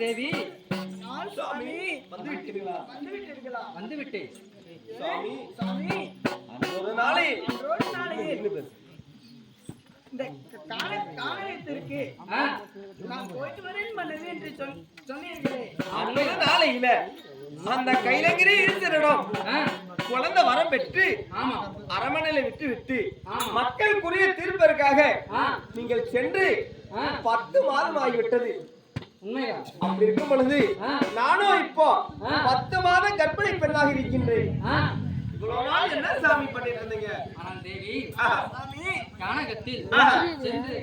தேவி சாமி வந்து விட்டீர்களா? வந்து விட்டேன் சாமி சாமி ஒரு நாளை இந்த காலத்திற்கு நான் போயிட்டு வரேன் மன்னவே என்று சொன்னீர்களே. அந்த நாளையில அந்த கைலங்கிரி இருந்திடம் குழந்தை வரம் பெற்று அரமனையில விட்டு விட்டு மக்களுக்குரிய தீர்ப்பதற்காக நீங்கள் சென்று 10 மாதம் ஆகிவிட்டது. உண்மையா? அப்படி இருக்கும் பொழுது நானும் இப்போ 10 மாதம் கர்ப்பிணி பெண்ணாக இருக்கின்றேன். இவ்வளவு நாள் என்ன சாமி பண்ணிட்டு இருந்தீங்க? ஆனால் தேவி சாமி கானகத்தில் சென்று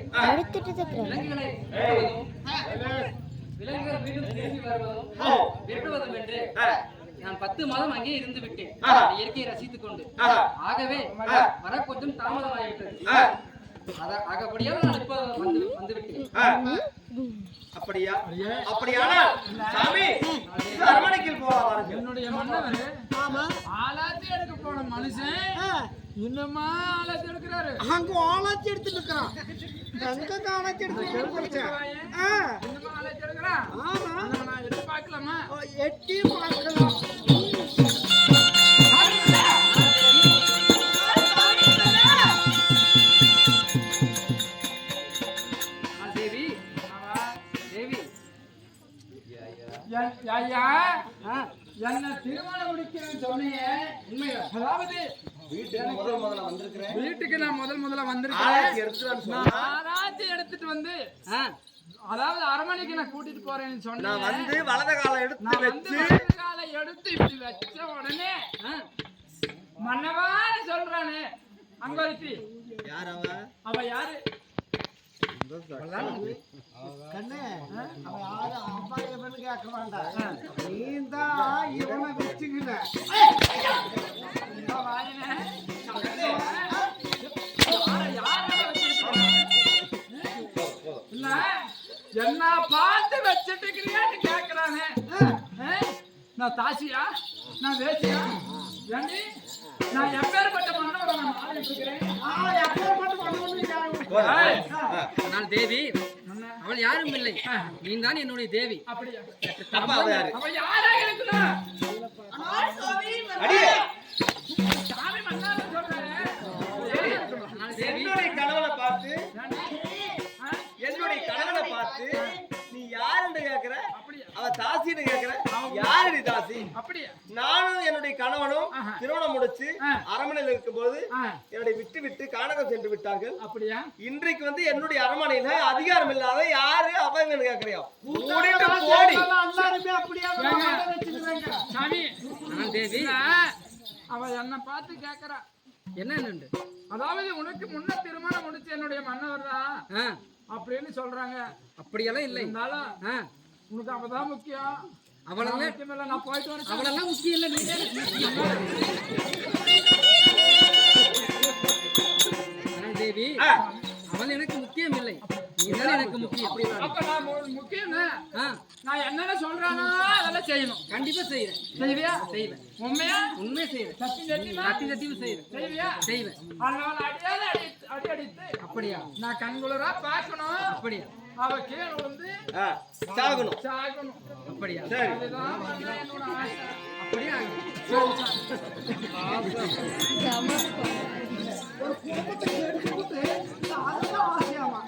விலங்குகள் மீண்டும் திரும்பி வருவதும் விரட்டுவதும் என்று நான் 10 மாதம் அங்கே இருந்து விட்டேன். இயற்கையை ரசித்துக் கொண்டு ஆகவே வர கொஞ்சம் தாமதமாகிவிட்டது. ஆகப்படியால் நான் இப்ப வந்து விட்டேன். அப்படியா? அப்படியானால் சாமி அரமனைக்கு போவாங்க. என்னுடைய மன்னவர் ஆளாத்தி எடுக்க போன மனுஷன் இன்னுமா ஆளாத்தி எடுக்கிறாரு. அங்க ஆளாத்தி எடுத்துட்டு இருக்கான். எங்க ஆளாத்தி எடுத்துட்டு இன்னுமா ஆளாத்தி எடுக்கிறான். நான் எட்டி பார்க்கலாமா? எட்டி பார்க்கலாம். ஐயா என்ன திருமணம் முடிக்கிறேன்னு சொன்னீங்க உண்மையா? அதாவது வீட்டுக்கு நான் முதல்ல வந்திருக்கேன். ஆராய்ச்சி எடுத்துட்டு வந்து அதாவது அரமனைக்கு நான் கூட்டிட்டு போறேன்னு சொன்னேன். வந்து வலது காலை எடுத்து இப்படி வச்ச உடனே மன்னவான்னு சொல்றானே அங்க ஒருத்தி. அவ யாரு? கண்ணே அவன் யாரு அம்மா எவனு கேட்க வேண்டாம். நீதான் இவனை வச்சுக்கிட்ட என்ன பார்த்து வச்சுட்டுக்கிறியான்னு கேக்குறானே. நான் தாசியா? நான் வேசியா? ஏண்டி நான் எப்பேற்பட்ட மன்னோட நான் ஆடிட்டு இருக்கிறேன். எப்பேற்பட்ட ஆனால் தேவி அவள் யாரும் இல்லை, நீ தான் என்னுடைய தேவி. அப்படியா? அவள் யாரா இருக்கணும்? சாமி மன்னார சொல்றாரு. என்னுடைய கணவனை பார்த்து நீ யாருன்னு கேக்குற? அவ தாசின்னு கேக்குற? யாரு நீ தாசி? அப்படியா? நானும் என்னுடைய கணவனும் திருமணம் முடிச்சு அரமனையில் இருக்கும்போது என்னுடைய விட்டு கானகம் சென்று விட்டார்கள். அப்படியா? இன்றைக்கு வந்து என்னுடைய அரமனையில அதிகாரம் இல்லாத யாரு அவங்க கேக்குறியா? சாமி தேவி அவ என்ன பார்த்து கேக்குறா என்ன? அதாவது உனக்கு முன்ன திருமணம் முடிச்சு என்னுடைய மன்னவர் தான் அப்படின்னு சொல்றாங்க. அப்படியெல்லாம் இல்லை. உனக்கு அவதான் முக்கியம். அவளெல்லாம் முக்கியம் இல்ல. நான் போயிட்டு வரேன். அவளெல்லாம் முக்கியம் இல்லை. தேவி அவள் எனக்கு முக்கியம் இல்லை, நீதான் எனக்கு முக்கியம். அப்ப நான் முக்கியம். நான் என்னென்ன சொல்றானோ அதெல்லாம் செய்யணும். கண்டிப்பா செய்யறேன். செய்வியா? செய்வேன். உண்மையா? உண்மையை செய்வேன். சத்தியம் செய்வேன். செய்வியா? செய்வேன். அதனால அடி அடித்து அப்படியா? நான் கண்குளரா பார்க்கணும். அப்படியா? அவ கீழே விழுந்து சாகணும். அப்படியா? அதுதான் என்னோட ஆசை. அப்படியா? ஒரு குடும்பத்தை எடுத்துக்கிட்டு அதுதான் ஆசையாமா.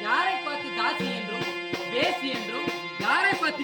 யாரை பார்த்து தாசி என்றும் பேசி என்றும் யாரை பார்த்து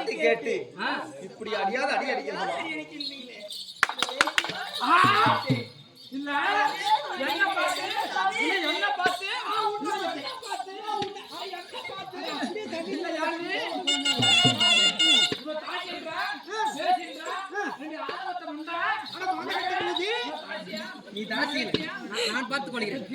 வார்த்தை கேட்டு இப்படி அடியாத அடி அடிக்கணும். இல்ல என்ன பார்த்து என்ன பார்த்து இல்ல யாரு நீ தாசி நான் பார்த்து கொள்கிறேன்.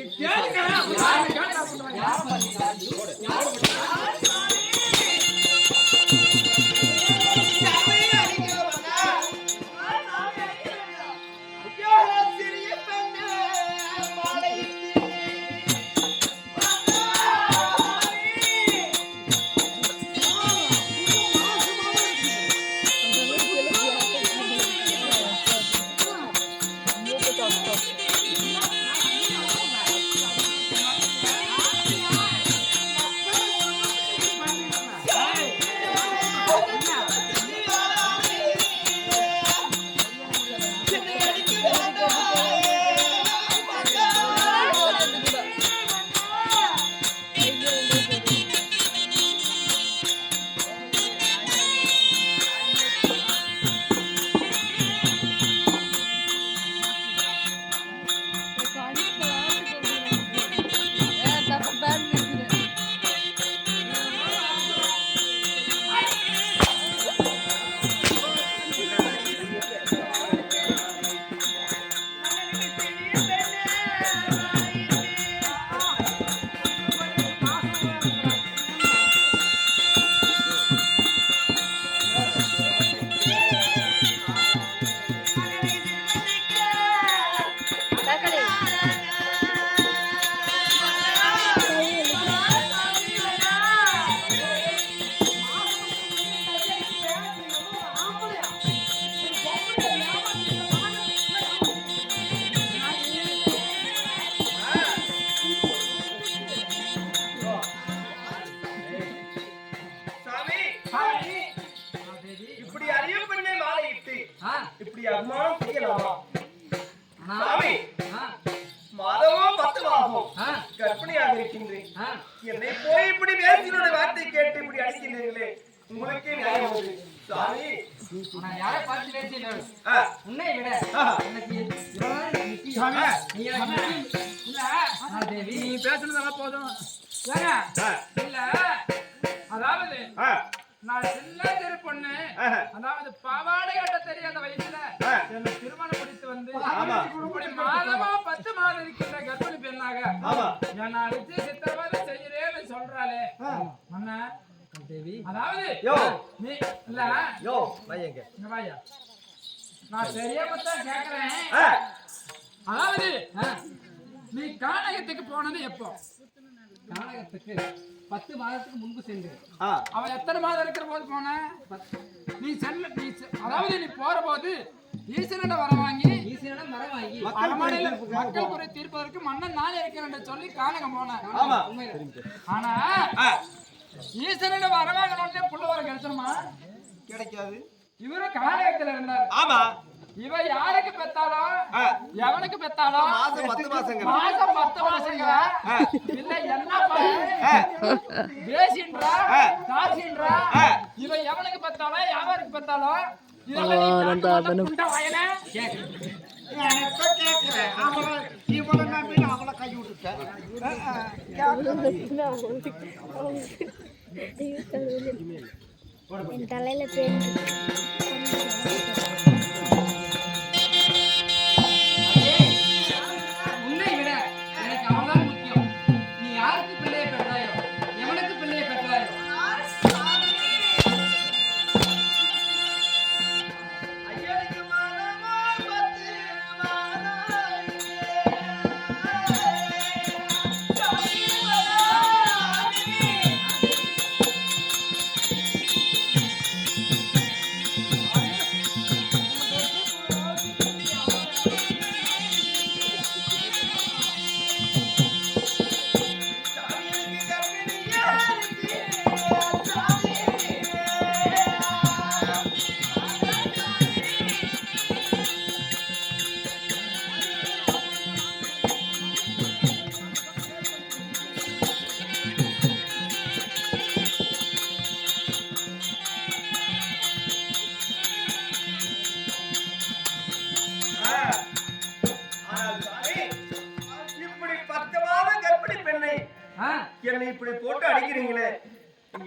இப்படி அறிய பெண்ணை மாலையிட்டு இப்படி அம்மாவும் செய்யலாமா? சாமி, மாதமும் 10 மாதமும் கர்ப்பிணியாக இருக்கின்றேன். என்னை போய் இப்படி பேசினோட வார்த்தை கேட்டு இப்படி அடிக்கிறீர்களே, உங்களுக்கே நியாயம் உண்டு. சாமி, நான் யாரை பார்த்து பேசினேன்? உன்னை விட எனக்கு நீ இல்ல தேவி, நீ பேசுனதெல்லாம் போதும். இல்ல அதாவது நான் சின்ன திரு பொண்ணு, அதாவது பாவாடை கட்ட தெரியாத வயசுல என்ன திருமணம் முடித்து வந்து இப்படி மாதமா 10 மாதம் இருக்கின்ற கர்ப்பிணி பெண்ணாக என்ன அடிச்சு சித்திரவதை செய்யறேன்னு சொல்றாளே அண்ணா தேவி. அதாவது நீ இல்ல இங்க வாயா, நான் தெரியாமத்தான் கேக்குறேன். அதாவது நீ கானகத்துக்கு போனது எப்போ? கானகத்துக்கு 10 மாதத்துக்கு முன்பு சென்று. அவ எத்தனை மாதம் இருக்கிற போது போன? அதாவது நீ போற போது ஈஸ்வரன் வர வாங்கி அரண்மனையில மக்கள் குறை தீர்ப்பதற்கு மன்னன் நான் இருக்கிறேன் சொல்லி கானகம் போன. ஆனா ஈஸ்வரன் வரவாங்க புள்ள வர கிடைச்சிருமா? கிடைக்காது. இவரு கானகத்துல இருந்தார். ஆமா, இவ யாருக்கு பெத்தாலும் எவனுக்கு பெத்தாலும் மாசம் 10 மாசங்க இல்ல என்ன பேசின்றா தாசின்றா. இவ எவனுக்கு பெத்தாலும் யாருக்கு பெத்தாலும் அவளை கை விட்டுட்டேன். என் தலையில பேர் உன்னை விட எனக்கு அவன்தான் முக்கியம். நீ யாருக்கு பிள்ளையை பெற்றாயோ, எவனுக்கு பிள்ளையை பெற்றாயோ, இப்படி போட்டு அடிக்கிறீங்களே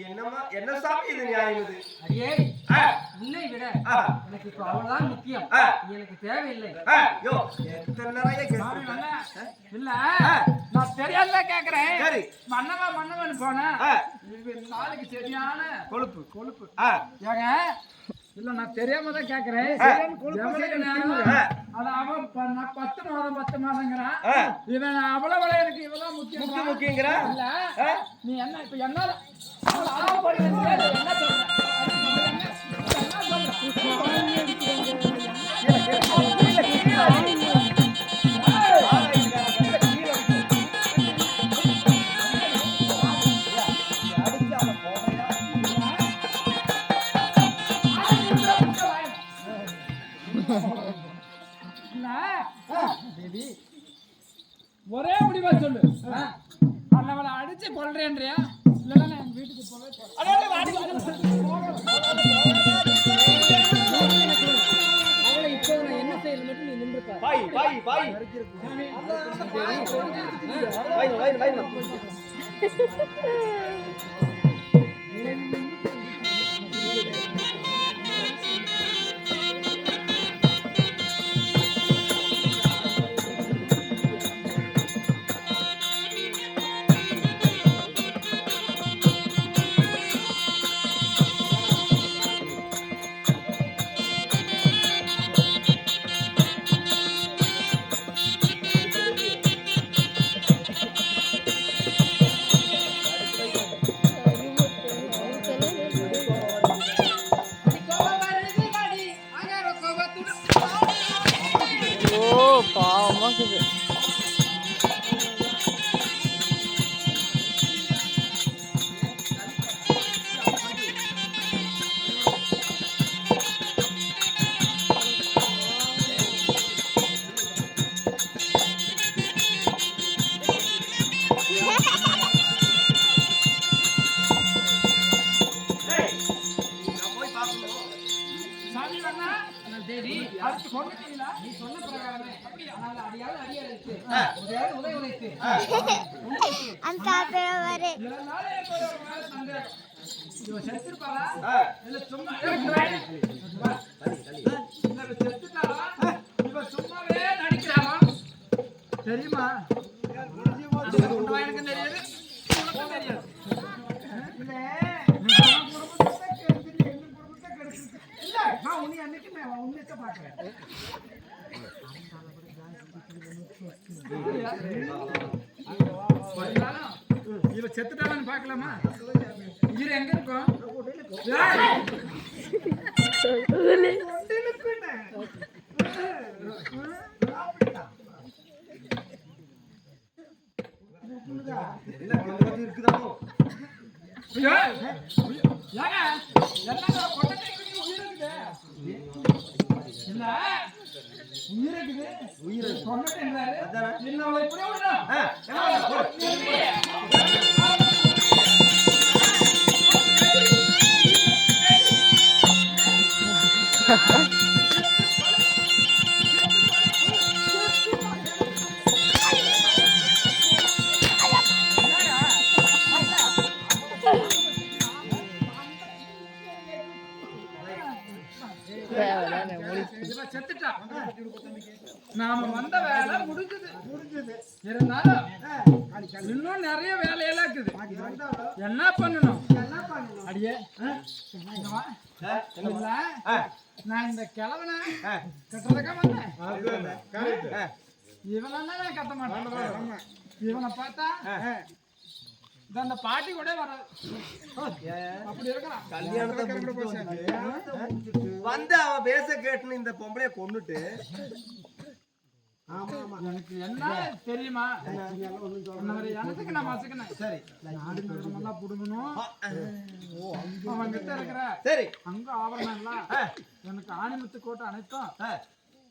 என்னமா என்ன சாமி இது நியாயம் இது? அடியே உன்னை விட எனக்கு இப்ப அவ்வளவுதான் முக்கியம். எனக்கு தேவையில்லை. யோ எத்தனை நிறைய இல்ல நான் தெரியாத கேக்குறேன். மன்னவன் போன நாளைக்கு சரியான கொழுப்பு கொழுப்பு ஏங்க இல்ல நான் தெரியாம தான் கேக்குறேன். அவன் 10 மாதங்கிறான். இவன் அவ்வளவு எனக்கு இவ்வளவு முக்கியங்கிற இல்ல நீ என்ன இப்ப என்ன ஒரே முடிவா சொல்லு. அண்ணவளை அடிச்சு கொல்றேன்றியா இல்ல என் வீட்டுக்கு அவளை இப்போ நான் என்ன செய்யறது மட்டும் நீ நின்று நீ சொன்ன பிரகாரமே அடியால அடியாச்சு உதவி உழைத்து அந்த பேரவரே செத்துப்பாளா இல்ல சும்மா செத்துட்டாளா இவ சும்மாவே நடிக்கிறாளா தெரியுமா? எனக்கு தெரியாது உனக்கும் தெரியாது. நான் உன்னை அன்னைக்கு உண்மையை பாக்குறேன். இவ செத்துட்டான்னு பாக்கலாமா? உயிர் எங்க இருக்கும்? நாம வந்த வேலை முடிஞ்சது. இருந்தாலும் இன்னும் நிறைய வேலையெல்லாம் இருக்குது. என்ன பண்ணணும்? அடியே நான் இந்த கிழவனை கட்டுறதுக்கா வந்தேன். இவனா கட்ட மாட்டேன். இவனை பார்த்தா அந்த பாட்டி கூட வராது. அப்படி இருக்கலாம். வந்து அவன் பேச கேட்டுன்னு இந்த பொம்பளைய கொண்டுட்டு எனக்கு என்ன தெரியுமா? எனக்கு நான் வச்சுக்கினேன். சரி எல்லாம் புடுங்கணும். அவன் கிட்ட இருக்கிற சரி அங்க ஆவரணம் எல்லாம் எனக்கு ஆணிமுத்து கோட்டை அனைத்தும்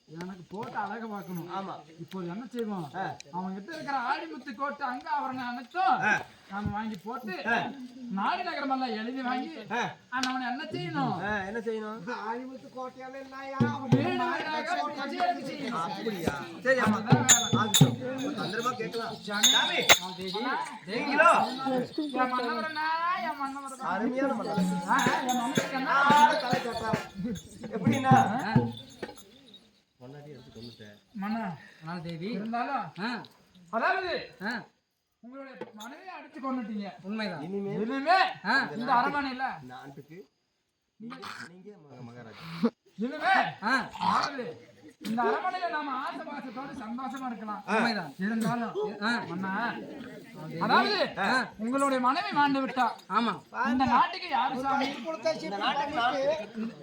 எனக்கு போட்டு அழக பார்க்கணும். ஆமா. இப்போ என்ன செய்வோம்? அவங்க கிட்ட இருக்கிற ஆடிமுத்து கோட்டு அங்க அவரங்க அனைத்தும் நாம வாங்கி போட்டு நாடு நகரம் எல்லாம் எழுதி வாங்கி அவனை என்ன செய்யணும்? என்ன செய்யணும்? ஆணிமுத்து கோட்டையால இல்லையா வீடு வீடாக கச்சேரி செய்யணும். அப்படியா? சரி ஆமா. சந்திரமா கேட்கலாம். சாமி நீங்களோ என் மன்னவரனா என் மன்னவரனா அருமையான மன்னன். என் மன்னவருக்கு என்ன தலை கட்டா எப்படின்னா மன்னா ஆனால் தேவி இருந்தாலும் ஆ, அதாவது ஆ, உங்களுடைய மனைவியை அடிச்சு கொண்டுட்டீங்க. உண்மைதான். இனிமே ஆ, இந்த அரண்மனையில நாட்டுக்கு நீங்க மகாராஜா. இனிமே ஆ, அதாவது இந்த அரண்மனையில நாம ஆசை பாசத்தோட சந்தோஷமா இருக்கலாம். உண்மைதான். இருந்தாலும் ஆ, மன்னா அதாவது உங்களுடைய மனைவி மாண்டு விட்டா ஆமா. இந்த நாட்டுக்கு யாரு சாமி?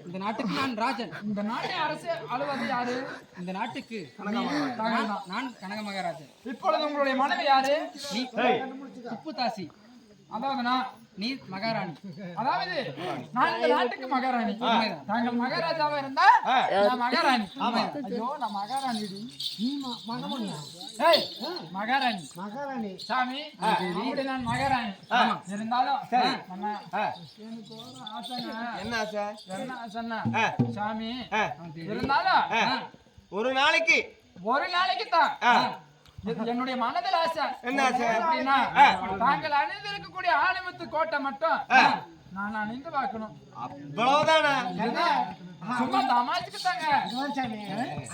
இந்த நாட்டுக்கு நான் ராஜன். இந்த நாட்டை அரசு அலுவலர் யாரு? இந்த நாட்டுக்கு தாங்கள் தான். நான் கனக மகாராஜன். இப்பொழுது உங்களுடைய மனைவி யாரு? நீ உப்பு தாசி. அதாவது நான் நீ மகாராணி. அதாவது நான் இந்த நாட்டுக்கு மகாராணி. தாங்கள் மகாராஜாவா இருந்தா நான் மகாராணி. ஐயோ நான் மகாராணி. நீ மகமணியா ஏய் மகாராணி மகாராணி சாமி அப்படி நான் மகாராணி. இருந்தாலும் அண்ணா, எனக்கு ஒரு ஆசைங்க. என்ன ஆசை? என்ன ஆசைன்னா சாமி இருந்தாலும் ஒரு நாளைக்கு ஒரு நாளைக்கு தான் என்னுடைய மனதில் ஆசை. என்ன ஆசை? அப்படின்னா தாங்கள் அணிந்திருக்கக்கூடிய ஆணிமுத்து கோட்டை மட்டும் நான் அணிந்து பார்க்கணும். அவ்வளவுதானா? சும்மா தமாச்சுக்கு தாங்க. சாமி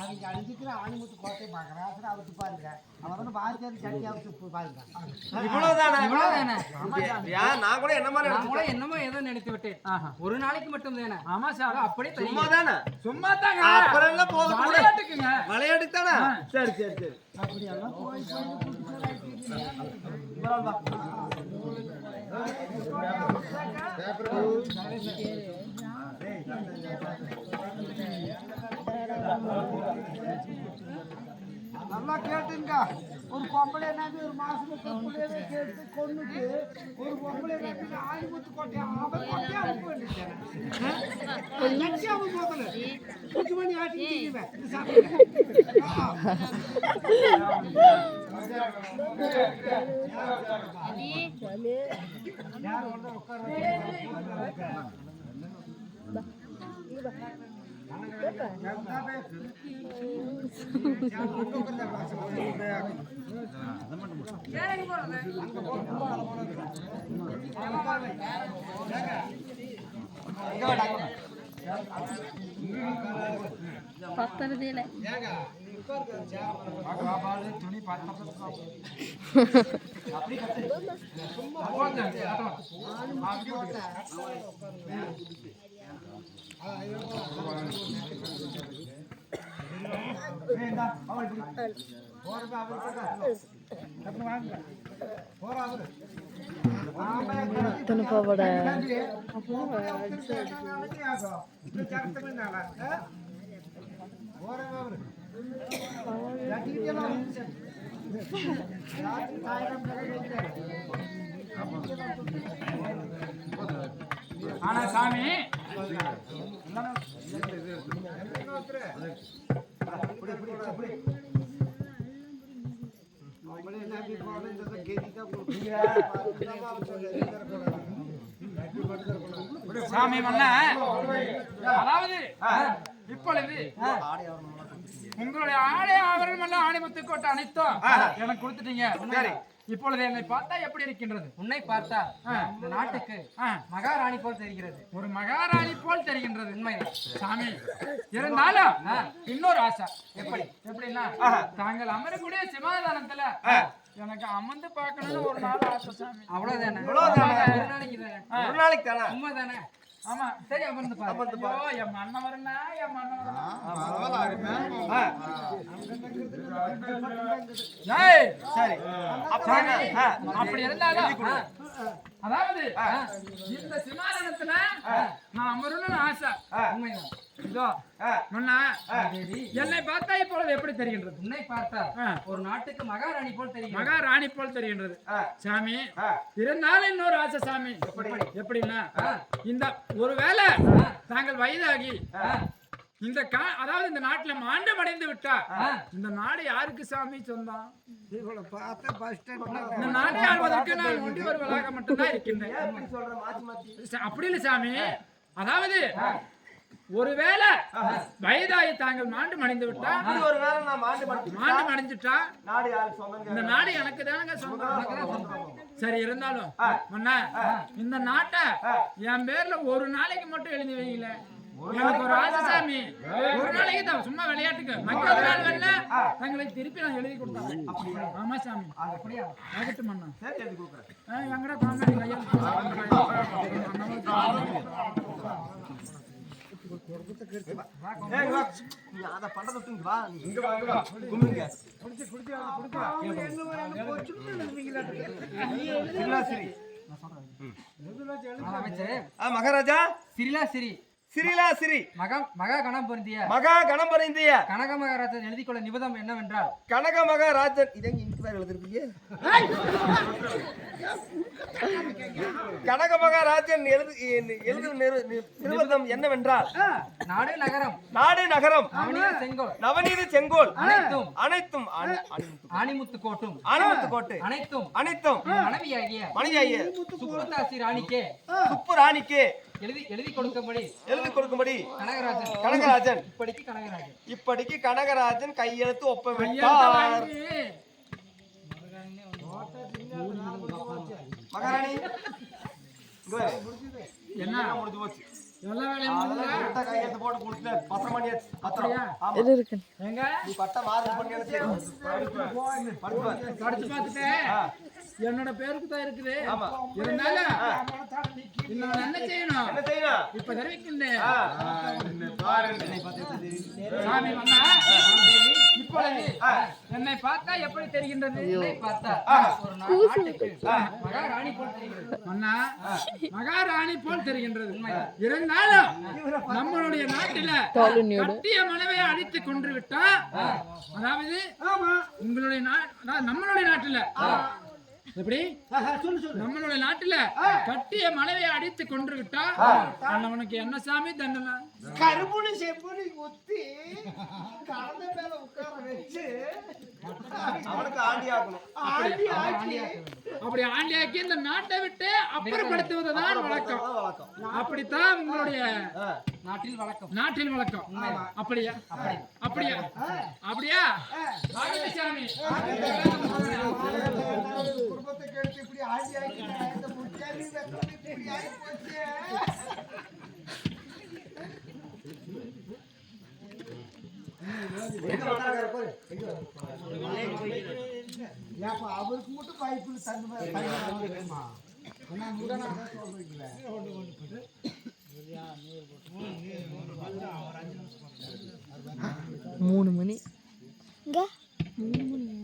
அவங்க அழிஞ்சிக்கிற ஆணிமுத்து கோட்டை மகராசன் அவுத்து பாருங்க. அவரோட பாரதியார் சட்டி அவுத்து பாருங்க. இவ்வளவுதானா? இவ்வளவுதானே? ஏன் நான் கூட என்ன மாதிரி நான் கூட என்னமோ ஏதோ நினைத்து விட்டேன். ஒரு நாளைக்கு மட்டும் தானே? ஆமா சார் அப்படியே சும்மா தானே? சும்மா தாங்க. அப்புறம் என்ன போக விளையாட்டுக்குங்க. விளையாட்டுக்கு தானே? சரி சரி சரி. அப்படியெல்லாம் போய் நல்லா கேட்டுங்க. ஒரு பொம்பளை நம்பி ஒரு மாசம் பொம்பளையவே கேட்டு கொண்டுட்டு ஒரு பொம்பளை நம்பி ஆணிமுத்து கோட்டையா அவன் கோட்டையா அனுப்ப வேண்டியது லட்சியம் போகல குச்சி பண்ணி ஆட்டிக்குவேன். பத்தறதில்லை துணி துணுப்போட ஆனா சாமி சாமி மன்ன அதாவது இப்பொழுது உங்களுடைய ஆடை ஆவரணம் எல்லாம் ஆணிமுத்து கோட்டை அனைத்தும் எனக்கு கொடுத்துட்டீங்க. இப்பொழுது என்னை பார்த்தா எப்படி இருக்கின்றது? உன்னை பார்த்தா இந்த நாட்டுக்கு மகாராணி போல் தெரிகிறது. ஒரு மகாராணி போல் தெரிகின்றது. உண்மைதான் சாமி. இருந்தாலும் இன்னொரு ஆசை. எப்படின்னா தாங்கள் அமரக்கூடிய சிமாதானத்துல எனக்கு அமர்ந்து பார்க்கணும்னு ஒரு நாள் ஆசை சாமி. அவ்வளவுதானே? அவ்வளவுதானே? ஒரு நாளைக்கு தானே? ஒரு நாளைக்கு தானே? சும்மா தானே? ஆமா சரி, அமர்ந்து பாரு. ஐயோ, என் மன்னவரனா என் மன்னவரனா ஏய், சரி. அப்படி இருந்தாலும் அதாவது இந்த சிமாதானத்துல நான் அமரணும்னு ஆசை. உண்மைதான். இதோ முன்னா என்னை பார்த்தா இப்பொழுது எப்படி தெரிகின்றது? உன்னை பார்த்தா ஒரு நாட்டுக்கு மகாராணி போல் தெரிகிறது. மகாராணி போல் தெரிகின்றது சாமி. இருந்தாலும் இன்னொரு ஆசை சாமி. எப்படின்னா இந்த ஒருவேளை தாங்கள் வயதாகி அதாவது இந்த நாட்டுல மாண்டம் அடைந்து விட்டா இந்த நாடு யாருக்கு சாமி சொந்தம்? இவளை பார்த்தா பஸ் ஸ்டாண்ட் இந்த நாட்டை ஆள்வதற்கு நான் ஒண்டி வருவதாக மட்டும்தான் இருக்கின்றேன். அப்படி இல்லை சாமி. அதாவது ஒருவேளை வயதாகி தாங்கள் மாண்டம் அடைந்து விட்டா, ஒருவேளை நான் மாண்டம் அடைஞ்சிட்டா நாடு யாருக்கு சொந்தம்? இந்த நாடு எனக்கு தானங்க சொந்தம். சரி, இருந்தாலும் மன்னா இந்த நாட்டை என் பேர்ல ஒரு நாளைக்கு மட்டும் எழுதி வைக்கல. எனக்கு ஒரு ஆசை சாமி, ஒரு நாளைக்கு தான் சும்மா விளையாட்டுக்கு மக்கள் நாள் வரல தங்களுக்கு திருப்பி நான் எழுதி கொடுத்தேன். ஆமா சாமி, ஆகட்டும் மன்னா. எங்கடா காமெடி மகாராஜா சிரிலா சிரி சிறிலா சிறி மகா கணம் பொருந்திய மகா கணம் பொருந்திய கனக மகாராஜன் எழுதி கொள்ள நிபந்தம் என்னவென்றால், கனக மகாராஜன் இதங்க இங்க வேற எழுதிருக்கீங்க. கனக மகாராஜன் எழுதும் நிபந்தம் என்னவென்றால், நாடு நகரம் நவநீத செங்கோல் அனைத்தும் ஆணிமுத்து கோட்டு அனைத்தும் மனைவியாகிய சுப்புதாசி ராணிக்கே சுப்பு ராணிக்கே எழுதி கொடுக்கும்படி கனகராஜன் இப்படிக்கு கனகராஜன் கையெழுத்து ஒப்பவிட்டார். மகாராணி என்ன முடிஞ்சு போச்சு. எல்லா வேலையும் முடிஞ்சா கையெழுத்து போட்டு கொடுத்து பத்திரம் பண்ணியாச்சு. பத்திரம் எங்க நீ பட்ட மாதிரி பண்ணி படிச்சு பார்த்துட்டு என்னோட பேருக்கு தான் இருக்குது. இருந்தாலும் இன்னும் என்ன செய்யணும்? இப்ப தெரிவிக்கின்றேன் சாமி மன்னா. இப்பொழுது என்னை பார்த்தா எப்படி தெரிகின்றது? மகாராணி போல் தெரிகிறது மன்னா, மகாராணி போல் தெரிகின்றது. இருந்தாலும் நம்மளுடைய நாட்டில கட்டிய மனைவியை அடித்து கொன்று விட்டா, அதாவது உங்களுடைய நம்மளுடைய நாட்டுல எப்படி நம்மளுடைய நாட்டுல கட்டிய மனைவியை அடித்து கொன்று விட்டா அவனுக்கு என்ன சாமி தண்டனை? கருப்புனி செப்புனி குத்தி கலந்த மேல உட்கார வச்சு அவனுக்கு ஆண்டி ஆகணும். அப்படி ஆண்டியாக்கி இந்த நாட்டை விட்டு அப்புறப்படுத்துவதுதான் வழக்கம். அப்படித்தான் உங்களுடைய நாட்டில் வழக்கம். அப்படியா? சாமி குடும்பத்தை கெடுத்து இப்படி ஆண்டி ஆக்கி இந்த முச்சாரி இப்படி ஆகி போச்சு. அவருக்கு மட்டும் பைப்பு தந்து தெரியுமா? 3 மணி 2:48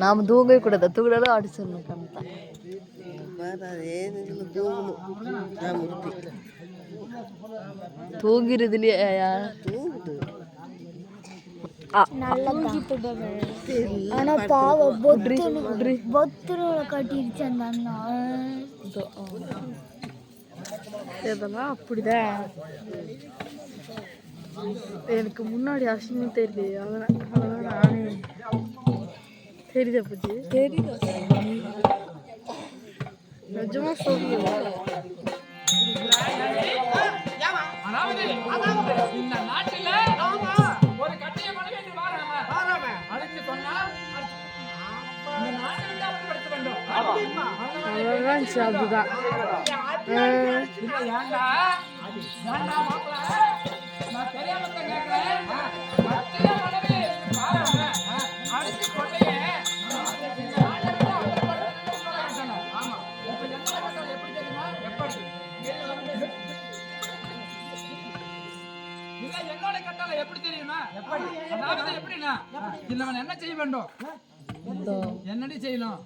நாம தூங்கவே கூடாது. தூங்கினாலும் அடிச்சிடணும் கணத்தா. தூங்கிறது இல்லையா? ஆனா பாவம் பொத்துரு கட்டிருச்சு அந்த அண்ணா. இதெல்லாம் அப்படிதான். எனக்கு முன்னாடி அசிங்கம் தெரியல. அதெல்லாம் நானே தெரியுதா பத்தி தெரியுதா நிஜமா சொல்லுங்க. இந்த நாட்டில ஒரு கட்டிய மனைவி என்று வாராம அழைத்து சொன்னா இந்த நாட்டை விட்டு அப்புறப்படுத்த வேண்டும். அதுதான் ஏண்டா மாப்பிள்ள, நான் தெரியாம கேட்கிறேன். கட்டிய மனைவி வாராம அழைத்து கொள்ளையே என்னோட கட்டளை எப்படி தெரியுமா? அதாவது எப்படின்னா, இல்லவன் என்ன செய்ய வேண்டும்? என்னடி செய்யணும்?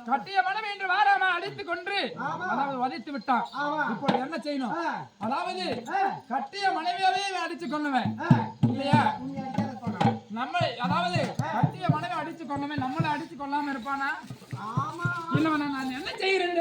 கட்டிய மனைவி என்று வாராம அடித்து கொன்று அதாவது வதைத்து விட்டான். இப்போ என்ன செய்யணும்? அதாவது கட்டிய மனைவியாவே அடிச்சு கொள்ளுவேன் இல்லையா? நம்ம அதாவது கட்டிய மனைவி அடிச்சு கொள்ளுவேன், நம்மள அடிச்சு கொள்ளாம இருப்பானா? இல்ல நான் என்ன செய்யறேன்?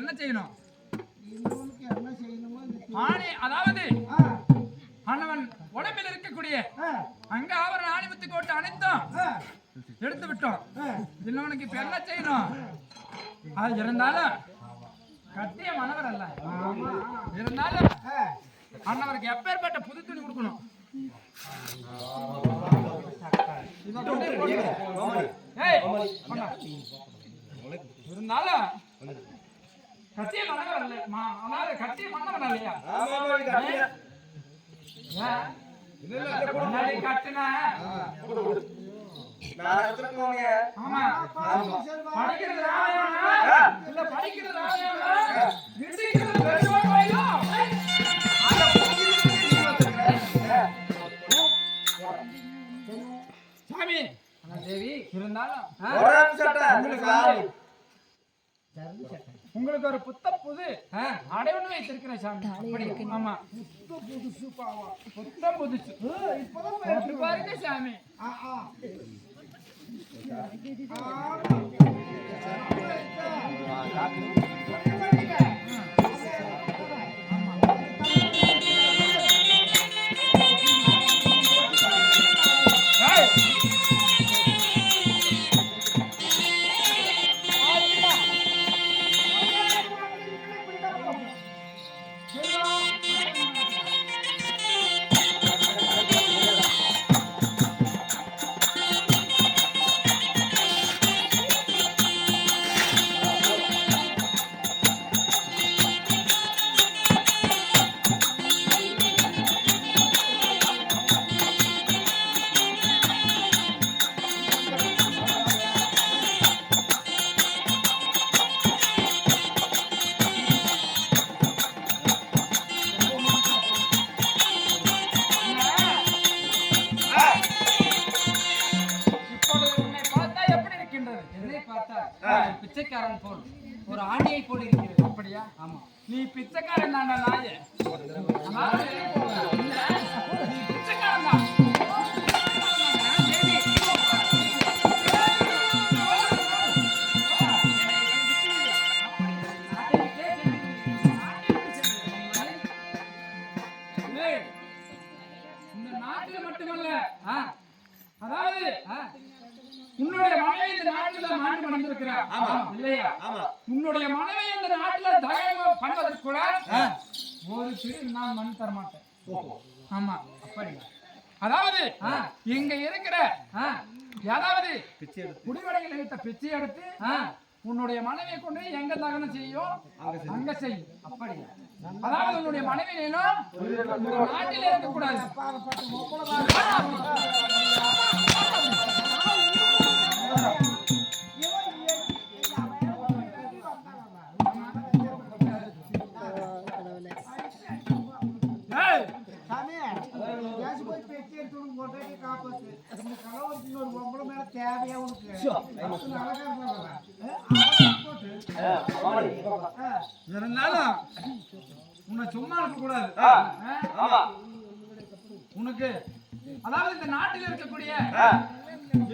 என்ன செய்யணும்? அதாவது அண்ணவன் உடம்பில் இருக்கக்கூடிய அங்க ஆவரண ஆணிமுத்து கோட்டை அனைத்தும் எடுத்து விட்டோம். இன்னவனுக்கு இப்ப என்ன செய்யணும்? அது இருந்தாலும் கட்டிய மனவர் அல்ல, இருந்தாலும் அண்ணவருக்கு எப்பேற்பட்ட புது துணி கொடுக்கணும். இருந்தாலும் கட்டிய மன்னவர் அல்ல, அதாவது கட்டிய மன்னவன் இல்லையா? முன்னாடி கட்டினா ஆமா படிக்கிறது ராமாயணா இல்ல படிக்கிறது ராமாயணா விசிக்கிறது பெருமாளையோ சாமி தேவி இருந்தாலும் உங்களுக்கு ஒரு புது அடைவணம் வைத்திருக்கிறேன் சாமி. ஆமா புத்த புதுசு இப்பதான் பாருங்க சாமி. பிச்சைக்காரன் போல் ஒரு ஆண்டியை போல் இருக்கிறது. அப்படியா? ஆமா. நீ பிச்சைக்காரன் தான்டா நாயே. நீ பிச்சைக்காரன் தான். இந்த நாட்டில் மட்டுமல்ல, அதாவது உன்னுடைய மனைவி இந்த நாட்டில மாண்டு பண்ணிருக்கிறார் இல்லையா? உன்னுடைய மனைவி இந்த நாட்டில தயவு பண்ணுவதற்கு கூட ஒரு சிறு நான் மண் தர மாட்டேன். ஆமா அப்படி. அதாவது இங்க இருக்கிற ஏதாவது குடிவடைகள் எடுத்த பிச்சை எடுத்து உன்னுடைய மனைவியை கொண்டு எங்க தகனம் செய்யும் அங்க செய்யும். அப்படி. அதாவது உன்னுடைய மனைவி நாட்டில் இருக்கக்கூடாது. பொண்டாட்டி காப்பாத்து இந்த கலவரத்துக்கு இன்னொரு பொம்பளை மேல தேவையா உனக்கு இருந்தாலும் உன்னை சும்மா அனுப்ப கூடாது. உனக்கு அதாவது இந்த நாட்டில் இருக்கக்கூடிய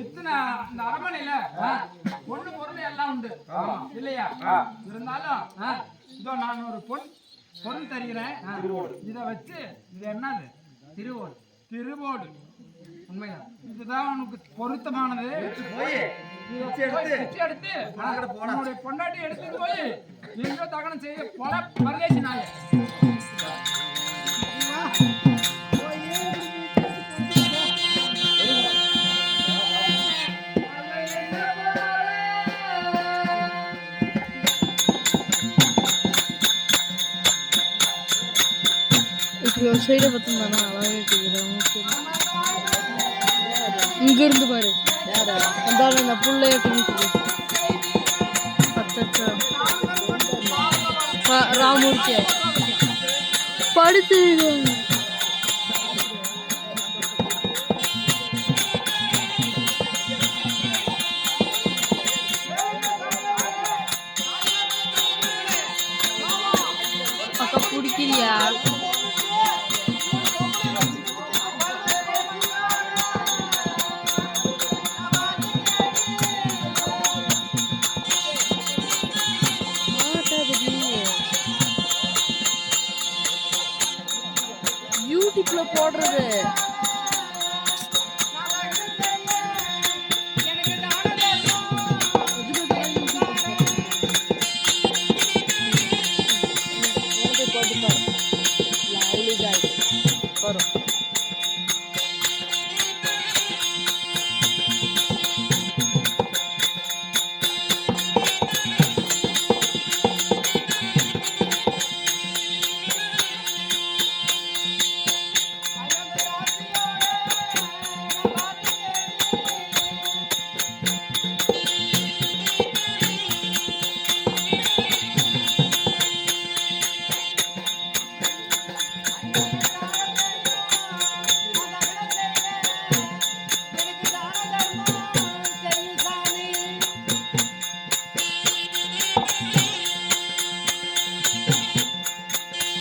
எத்தனை இந்த அரண்மனையில பொண்ணு பொருள் எல்லாம் உண்டு இல்லையா? இருந்தாலும் இதோ நான் ஒரு பொருள் தருகிறேன். இதை வச்சு இது என்னது? திருவோடு. திருவோடு உண்மையா? இதுதான் உனக்கு பொருத்தமானது. எடுத்து உன்னுடைய பொண்டாட்டி எடுத்துட்டு போய் எங்க தகனம் செய்ய போல பரதேசி நாய. இப்படி ஒரு சைடை பார்த்துருந்தானா அழகாக கேட்குறேன். இங்க இருந்து பாரு அந்தாலும் இந்த புள்ளையாட்டு ராமூர்த்தியா படுத்து அக்கா பிடிக்கிறியா? யூடியூப்ல போடுறது